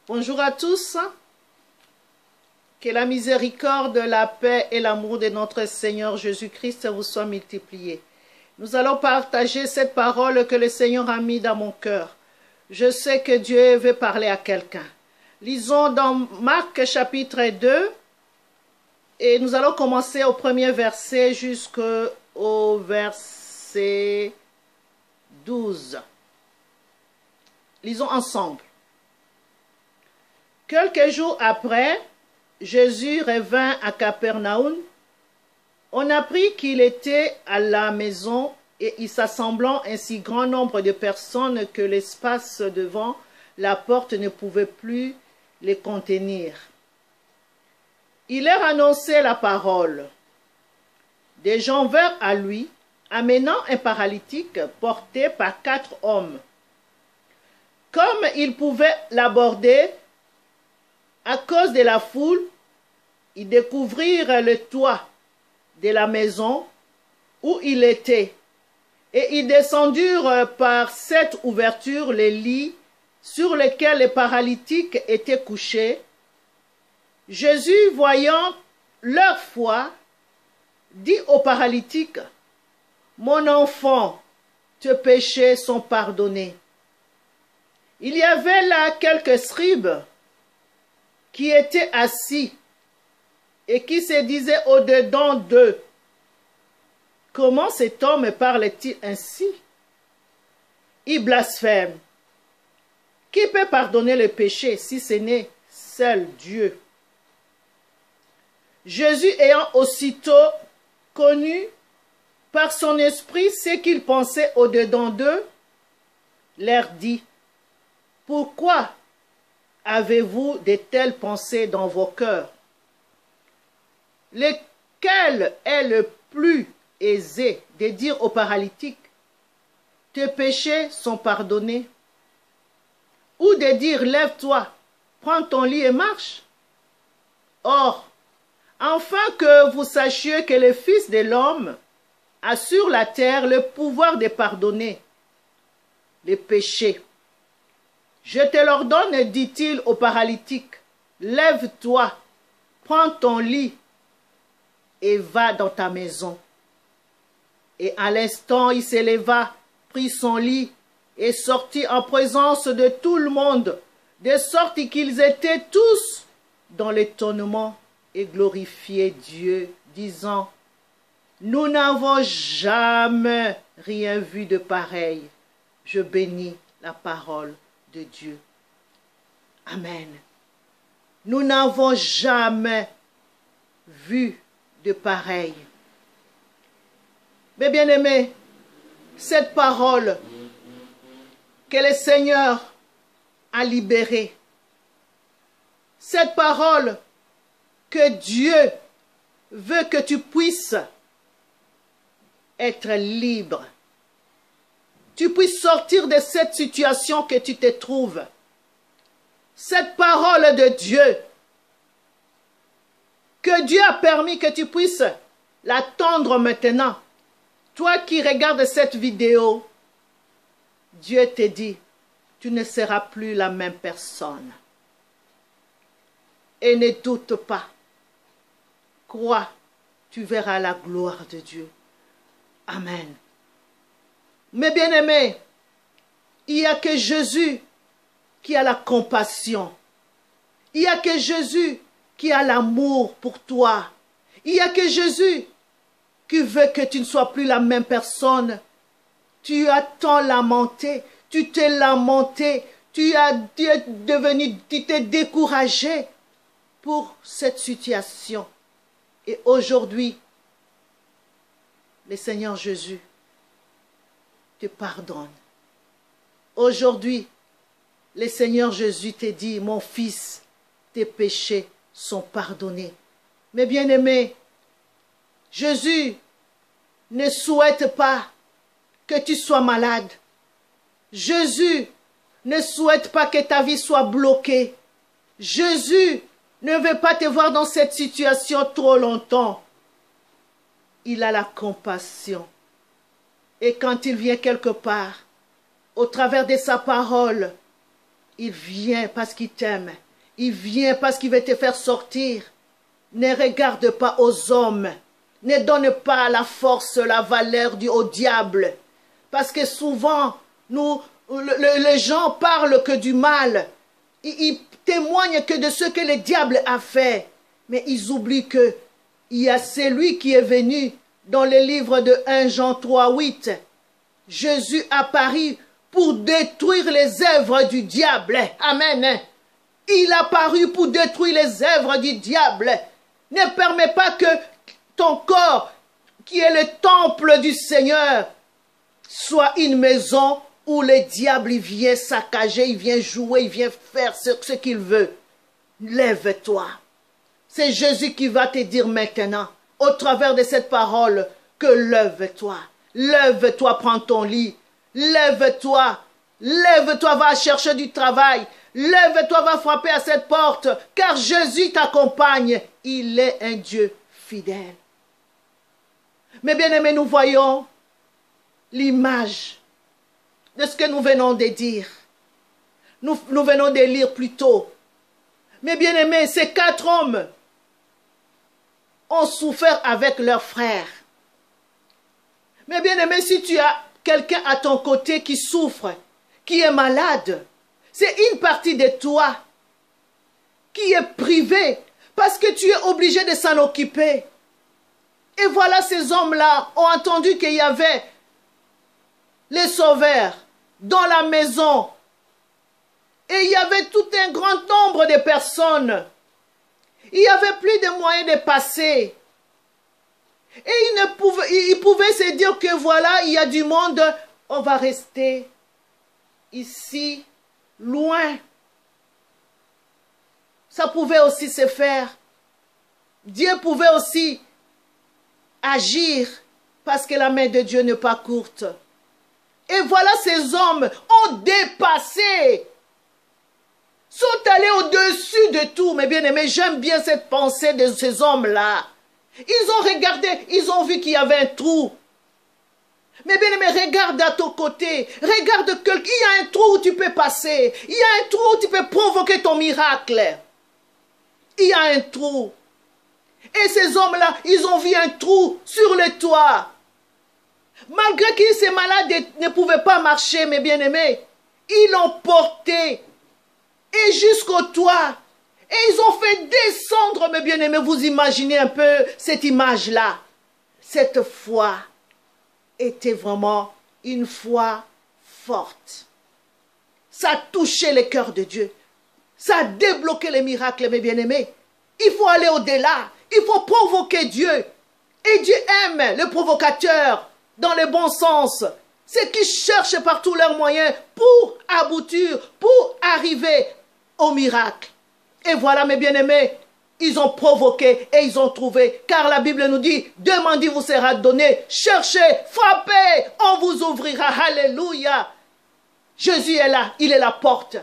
Bonjour à tous. Que la miséricorde, la paix et l'amour de notre Seigneur Jésus-Christ vous soient multipliés. Nous allons partager cette parole que le Seigneur a mis dans mon cœur. Je sais que Dieu veut parler à quelqu'un. Lisons dans Marc chapitre 2 et nous allons commencer au premier verset jusqu'au verset 12. Lisons ensemble. Quelques jours après, Jésus revint à Capernaum. On apprit qu'il était à la maison et y s'assemblant un si grand nombre de personnes que l'espace devant la porte ne pouvait plus les contenir. Il leur annonçait la parole. Des gens vinrent à lui, amenant un paralytique porté par 4 hommes. Comme ils pouvaient l'aborder, à cause de la foule, ils découvrirent le toit de la maison où il était, et ils descendirent par cette ouverture les lits sur lesquels les paralytiques étaient couchés. Jésus, voyant leur foi, dit aux paralytiques, « Mon enfant, tes péchés sont pardonnés. » Il y avait là quelques scribes qui étaient assis et qui se disaient au-dedans d'eux, « Comment cet homme parle-t-il ainsi? Il blasphème. Qui peut pardonner le péché si ce n'est seul Dieu? » Jésus ayant aussitôt connu par son esprit ce qu'ils pensaient au-dedans d'eux, leur dit, « Pourquoi avez-vous de telles pensées dans vos cœurs? Lequel est le plus aisé de dire aux paralytiques, « Tes péchés sont pardonnés » ou de dire, « Lève-toi, prends ton lit et marche » ? Or, afin que vous sachiez que le Fils de l'homme a sur la terre le pouvoir de pardonner les péchés. Je te l'ordonne, dit-il au paralytique, lève-toi, prends ton lit et va dans ta maison. Et à l'instant, il s'éleva, prit son lit et sortit en présence de tout le monde, de sorte qu'ils étaient tous dans l'étonnement et glorifiaient Dieu, disant, nous n'avons jamais rien vu de pareil. Je bénis la parole de Dieu. Amen. Nous n'avons jamais vu de pareil. Mais bien aimés, cette parole que le Seigneur a libérée, cette parole que Dieu veut que tu puisses être libre, tu puisses sortir de cette situation que tu te trouves. Cette parole de Dieu, que Dieu a permis que tu puisses l'attendre maintenant. Toi qui regardes cette vidéo, Dieu te dit, tu ne seras plus la même personne. Et ne doute pas. Crois, tu verras la gloire de Dieu. Amen. Mais bien aimé, il n'y a que Jésus qui a la compassion. Il n'y a que Jésus qui a l'amour pour toi. Il n'y a que Jésus qui veut que tu ne sois plus la même personne. Tu as tant lamenté, tu t'es lamenté, tu t'es découragé pour cette situation. Et aujourd'hui, le Seigneur Jésus te pardonne. Aujourd'hui, le Seigneur Jésus te dit, mon fils, tes péchés sont pardonnés. Mais bien aimé, Jésus ne souhaite pas que tu sois malade. Jésus ne souhaite pas que ta vie soit bloquée. Jésus ne veut pas te voir dans cette situation trop longtemps. Il a la compassion. Et quand il vient quelque part, au travers de sa parole, il vient parce qu'il t'aime. Il vient parce qu'il veut te faire sortir. Ne regarde pas aux hommes. Ne donne pas la force, la valeur au diable. Parce que souvent, les gens parlent que du mal. Ils témoignent que de ce que le diable a fait. Mais ils oublient qu'il y a celui qui est venu dans le livre de 1 Jean 3, 8. Jésus apparut pour détruire les œuvres du diable. Amen. Il apparut pour détruire les œuvres du diable. Ne permets pas que ton corps, qui est le temple du Seigneur, soit une maison où le diable il vient saccager, il vient jouer, il vient faire ce qu'il veut. Lève-toi. C'est Jésus qui va te dire maintenant, au travers de cette parole, que lève-toi. Lève-toi, prends ton lit. Lève-toi. Lève-toi, va chercher du travail. Lève-toi, va frapper à cette porte, car Jésus t'accompagne. Il est un Dieu fidèle. Mais bien aimés, nous voyons l'image de ce que nous venons de dire. Nous venons de lire plus tôt. Mais bien aimés, ces 4 hommes ont souffert avec leurs frères. Mais bien aimé, si tu as quelqu'un à ton côté qui souffre, qui est malade, c'est une partie de toi qui est privée parce que tu es obligé de s'en occuper. Et voilà, ces hommes-là ont entendu qu'il y avait les sauveurs dans la maison. Et il y avait tout un grand nombre de personnes. Il n'y avait plus de moyens de passer. Et ils pouvaient se dire que voilà, il y a du monde, on va rester ici, loin. Ça pouvait aussi se faire. Dieu pouvait aussi agir parce que la main de Dieu n'est pas courte. Et voilà, ces hommes ont dépassé, sont allés au-dessus de tout. Mais bien aimé, j'aime bien cette pensée de ces hommes-là. Ils ont regardé, ils ont vu qu'il y avait un trou. Mais bien aimé, regarde à ton côté. Regarde qu'il y a un trou où tu peux passer. Il y a un trou où tu peux provoquer ton miracle. Il y a un trou. Et ces hommes-là, ils ont vu un trou sur le toit. Malgré qu'ils, ces malades, ne pouvaient pas marcher, mes bien-aimés, ils l'ont porté. Et jusqu'au toit. Et ils ont fait descendre, mes bien-aimés. Vous imaginez un peu cette image-là. Cette foi était vraiment une foi forte. Ça a touché le cœur de Dieu. Ça a débloqué les miracles, mes bien-aimés. Il faut aller au-delà. Il faut provoquer Dieu. Et Dieu aime le provocateur dans le bon sens. Ceux qui cherchent par tous leurs moyens pour aboutir, pour arriver au miracle. Et voilà, mes bien-aimés, ils ont provoqué et ils ont trouvé. Car la Bible nous dit, demandez, vous sera donné. Cherchez, frappez, on vous ouvrira. Alléluia. Jésus est là, il est la porte.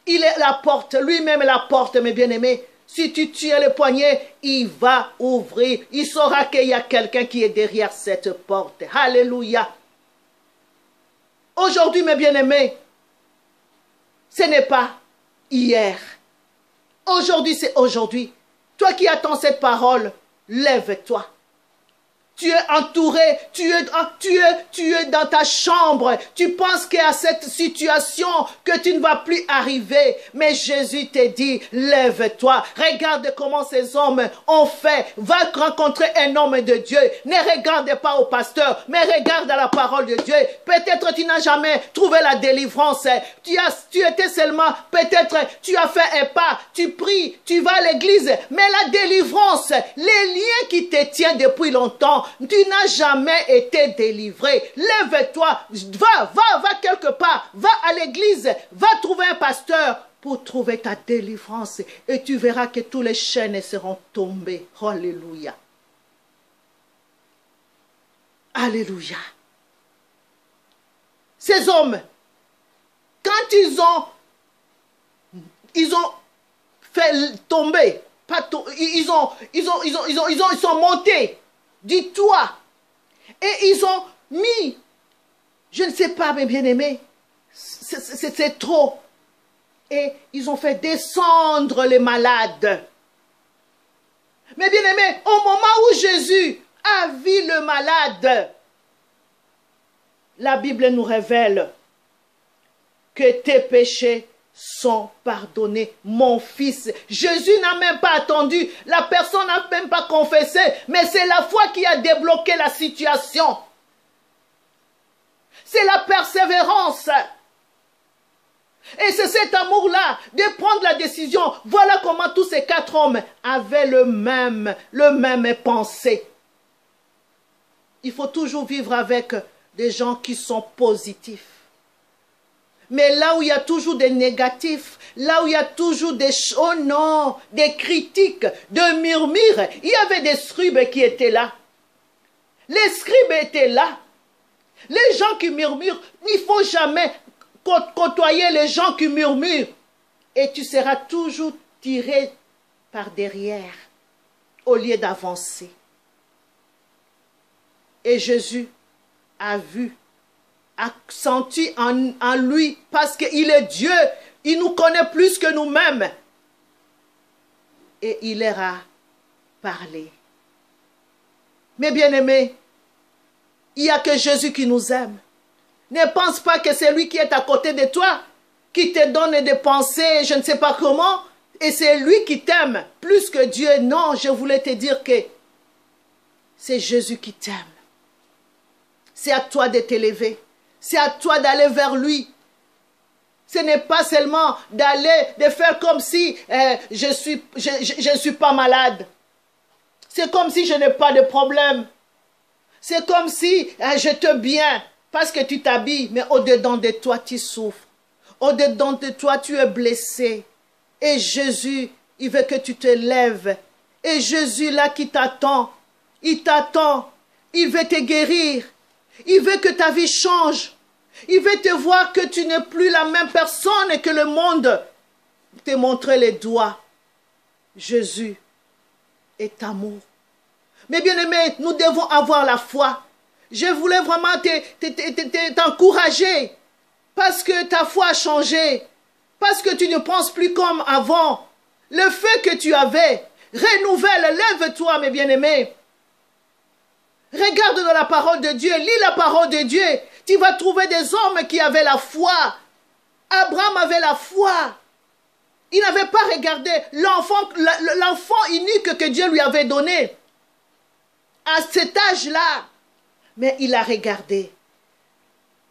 Il est la porte, lui-même est la porte, mes bien-aimés. Si tu tiens le poignet, il va ouvrir. Il saura qu'il y a quelqu'un qui est derrière cette porte. Alléluia. Aujourd'hui, mes bien-aimés, ce n'est pas hier. Aujourd'hui, c'est aujourd'hui. Toi qui attends cette parole, lève-toi. Tu es entouré, tu es dans ta chambre. Tu penses qu'à cette situation que tu ne vas plus arriver. Mais Jésus te dit, lève-toi. Regarde comment ces hommes ont fait. Va rencontrer un homme de Dieu. Ne regarde pas au pasteur, mais regarde à la parole de Dieu. Peut-être tu n'as jamais trouvé la délivrance. Tu étais seulement, peut-être tu as fait un pas, tu pries, tu vas à l'église. Mais la délivrance, les liens qui te tiennent depuis longtemps, tu n'as jamais été délivré. Lève-toi, va quelque part, va à l'église, va trouver un pasteur pour trouver ta délivrance et tu verras que tous les chaînes seront tombées. Alléluia. Alléluia. Ces hommes, quand ils ont fait tomber, ils sont montés du toit. Et ils ont mis, je ne sais pas mes bien-aimés, c'est trop. et ils ont fait descendre les malades. Mais bien aimé, au moment où Jésus a vu le malade, la Bible nous révèle que tes péchés sont pardonnés, mon fils. Jésus n'a même pas attendu, la personne n'a même pas confessé, mais c'est la foi qui a débloqué la situation. C'est la persévérance. Et c'est cet amour-là de prendre la décision. Voilà comment tous ces 4 hommes avaient le même pensée. Il faut toujours vivre avec des gens qui sont positifs. Mais là où il y a toujours des négatifs, là où il y a toujours des oh non, des critiques, de murmures, il y avait des scribes qui étaient là. Les scribes étaient là. Les gens qui murmurent, il ne faut jamais côtoyer les gens qui murmurent. Et tu seras toujours tiré par derrière au lieu d'avancer. Et Jésus a vu, a senti en lui, parce qu'il est Dieu, il nous connaît plus que nous-mêmes. Et il leur a parlé. Mes bien-aimés, il n'y a que Jésus qui nous aime. Ne pense pas que c'est lui qui est à côté de toi, qui te donne des pensées, je ne sais pas comment, et c'est lui qui t'aime plus que Dieu. Non, je voulais te dire que c'est Jésus qui t'aime. C'est à toi de t'élever. C'est à toi d'aller vers lui. Ce n'est pas seulement de faire comme si je ne suis pas malade. C'est comme si je n'ai pas de problème. C'est comme si je te bien parce que tu t'habilles, mais au-dedans de toi, tu souffres. Au-dedans de toi, tu es blessé. Et Jésus, il veut que tu te lèves. Et Jésus, là, qui t'attend, il t'attend. Il veut te guérir. Il veut que ta vie change. Il veut te voir que tu n'es plus la même personne et que le monde te montre les doigts. Jésus est amour. Mais bien aimé, nous devons avoir la foi. Je voulais vraiment t'encourager parce que ta foi a changé, parce que tu ne penses plus comme avant. Le feu que tu avais, renouvelle, lève-toi mes bien-aimés. Regarde dans la parole de Dieu, lis la parole de Dieu. Tu vas trouver des hommes qui avaient la foi. Abraham avait la foi. Il n'avait pas regardé l'enfant unique que Dieu lui avait donné. À cet âge-là, mais il a regardé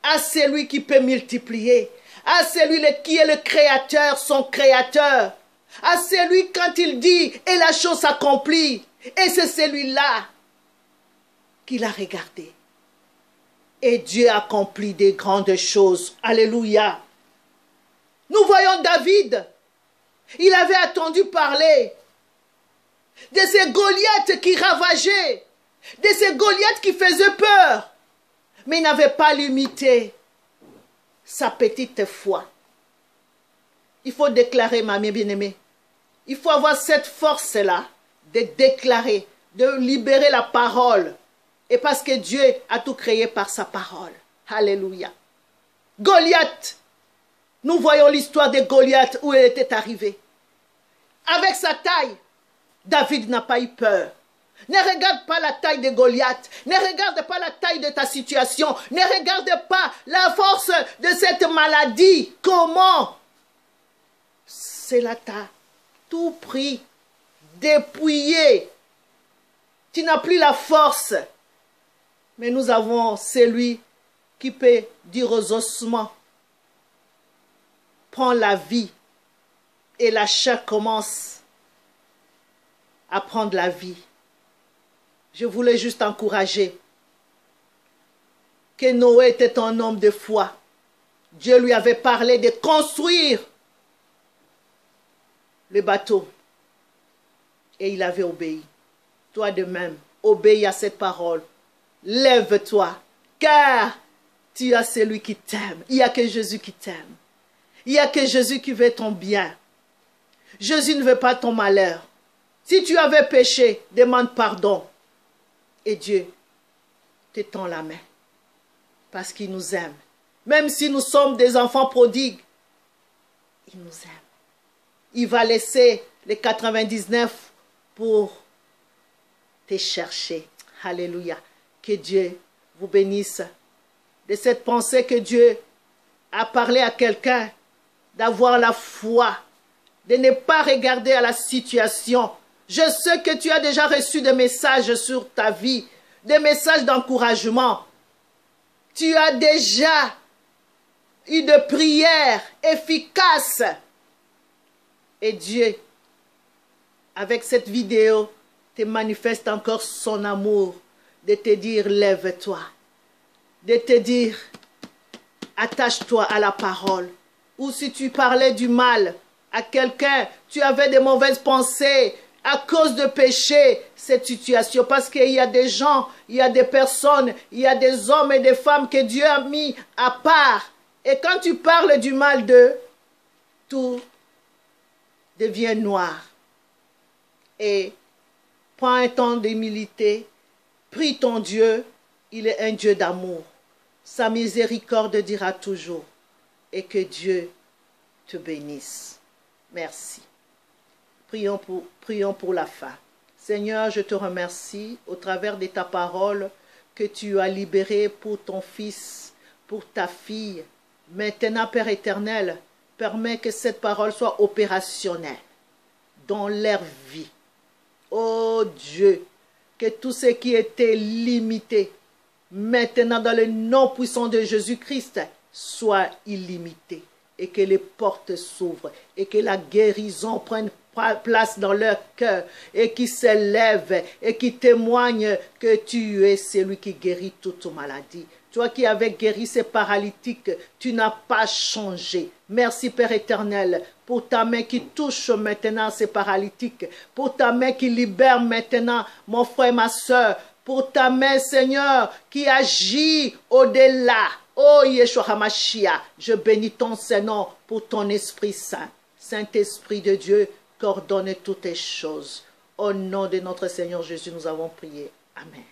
à celui qui peut multiplier, à celui qui est le créateur, son créateur, à celui quand il dit et la chose s'accomplit, et c'est celui-là qu'il a regardé. Et Dieu accomplit des grandes choses. Alléluia. Nous voyons David, il avait attendu parler de ces Goliaths qui ravageaient, de ces Goliaths qui faisaient peur. Mais il n'avait pas limité sa petite foi. Il faut déclarer, ma bien-aimée. Il faut avoir cette force-là de déclarer, de libérer la parole. Et parce que Dieu a tout créé par sa parole. Alléluia. Goliath. Nous voyons l'histoire de Goliath où il était arrivé. Avec sa taille, David n'a pas eu peur. Ne regarde pas la taille de Goliath. Ne regarde pas la taille de ta situation. Ne regarde pas la force de cette maladie. Comment? Cela t'a tout pris, dépouillé. Tu n'as plus la force. Mais nous avons celui qui peut dire aux ossements, prends la vie. Et la chair commence à prendre la vie. Je voulais juste encourager que Noé était un homme de foi. Dieu lui avait parlé de construire le bateau. Et il avait obéi. Toi de même, obéis à cette parole. Lève-toi, car tu as celui qui t'aime. Il n'y a que Jésus qui t'aime. Il n'y a que Jésus qui veut ton bien. Jésus ne veut pas ton malheur. Si tu avais péché, demande pardon. Et Dieu te tend la main. Parce qu'il nous aime. Même si nous sommes des enfants prodigues. il nous aime. Il va laisser les 99 pour te chercher. Alléluia. Que Dieu vous bénisse de cette pensée que Dieu a parlé à quelqu'un, d'avoir la foi, de ne pas regarder à la situation. Je sais que tu as déjà reçu des messages sur ta vie, des messages d'encouragement. Tu as déjà eu des prières efficaces. Et Dieu, avec cette vidéo, te manifeste encore son amour, de te dire lève-toi, de te dire attache-toi à la parole. Ou si tu parlais du mal à quelqu'un, tu avais des mauvaises pensées à cause de péché, cette situation, parce qu'il y a des gens, il y a des personnes, il y a des hommes et des femmes que Dieu a mis à part. Et quand tu parles du mal d'eux, tout devient noir. Et prends un temps d'humilité, prie ton Dieu, il est un Dieu d'amour. Sa miséricorde dira toujours, et que Dieu te bénisse. Merci. Prions pour la fin. Seigneur, je te remercie au travers de ta parole que tu as libérée pour ton fils, pour ta fille. Maintenant, Père éternel, permets que cette parole soit opérationnelle dans leur vie. Oh Dieu, que tout ce qui était limité, maintenant dans le nom puissant de Jésus-Christ, soit illimité. Et que les portes s'ouvrent et que la guérison prenne place dans leur cœur et qui s'élève et qui témoigne que tu es celui qui guérit toute maladie. Toi qui avais guéri ces paralytiques, tu n'as pas changé. Merci Père éternel pour ta main qui touche maintenant ces paralytiques, pour ta main qui libère maintenant mon frère, ma soeur, pour ta main Seigneur qui agit au-delà. Oh Yeshua HaMashiach, je bénis ton Saint-Nom pour ton Esprit Saint. Saint-Esprit de Dieu, coordonne toutes les choses. Au nom de notre Seigneur Jésus, nous avons prié. Amen.